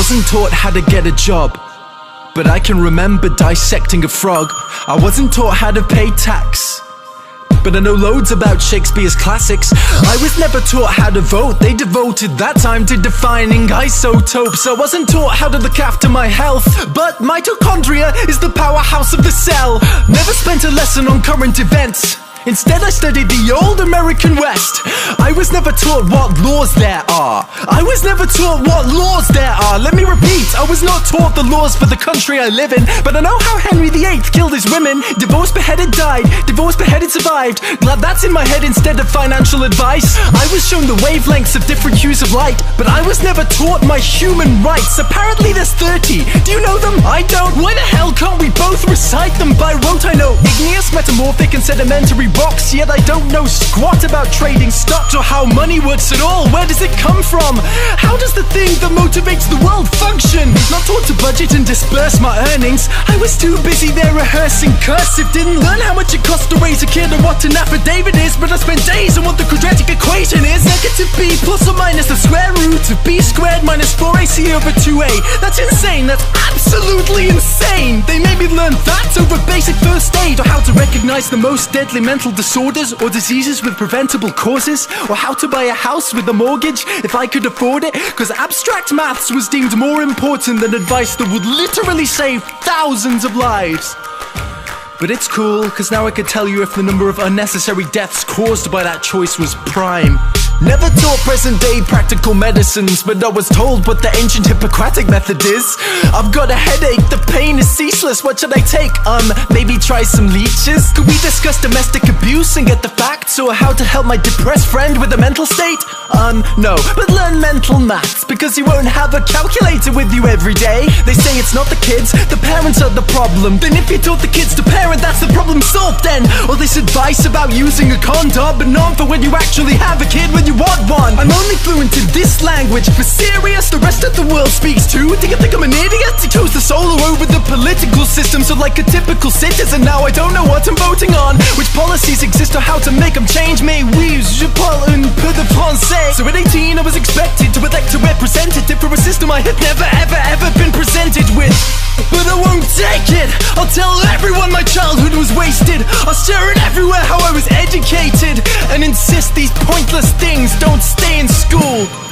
wasn't taught how to get a job, but I can remember dissecting a frog. I wasn't taught how to pay tax, but I know loads about Shakespeare's classics. I was never taught how to vote. They devoted that time to defining isotopes. I wasn't taught how to look after my health, but mitochondria is the powerhouse of the cell. Never spent a lesson on current events. Instead I studied the old American West. I was never taught what laws there are. I was never taught what laws there are. Let me repeat, I was not taught the laws for the country I live in, but I know how Henry VIII killed his women. Divorced, beheaded, died. Divorced, beheaded, survived. Glad that's in my head instead of financial advice. I was shown the wavelengths of different hues of light, but I was never taught my human rights. Apparently there's 30. Do you know them? I don't. Why the hell can't we both recite them by rote? I know igneous, metamorphic, and sedimentary rocks, yet I don't know squat about trading stocks or how money works at all. Where does it come from? How does the thing that motivates the world function? Not taught to budget and disperse my earnings. I was too busy there rehearsing cursive. Didn't learn how much it costs to raise a kid or what an affidavit is, but I spent days on what the quadratic equation is. Negative b plus or minus the square root of b squared minus 4ac over 2a. That's insane. That's absolutely insane. They made me learn that over basic first aid, or how to recognize the most deadly mental disorders or diseases with preventable causes, or how to buy a house with a mortgage if I could afford it, cause abstract maths was deemed more important than advice that would literally save thousands of lives. But it's cool, cause now I could tell you if the number of unnecessary deaths caused by that choice was prime. Never taught present day practical medicines, but I was told what the ancient Hippocratic method is. I've got a headache, the pain is ceaseless, what should I take? Maybe try some leeches? Could we discuss domestic abuse and get the facts, or how to help my depressed friend with a mental state? No, but learn mental maths, because you won't have a calculator with you every day. They say it's not the kids, the parents are the problem. Then if you taught the kids to parent, that's the problem solved then. All this advice about using a condom, but not for when you actually have a kid when you want one. I'm only fluent in this language, for serious, the rest of the world speaks too. Do you think I'm an idiot? I chose the solo over the political system, so like a typical citizen now I don't know what I'm voting on, which policies exist or how to make them change. Mais oui, je parle un peu de français. So at 18 I was expected to elect a representative for a system I had never ever been presented with. But I won't take it. I'll tell everyone my childhood was wasted. I'll share it everywhere how I was educated, and insist these pointless things don't stay in school.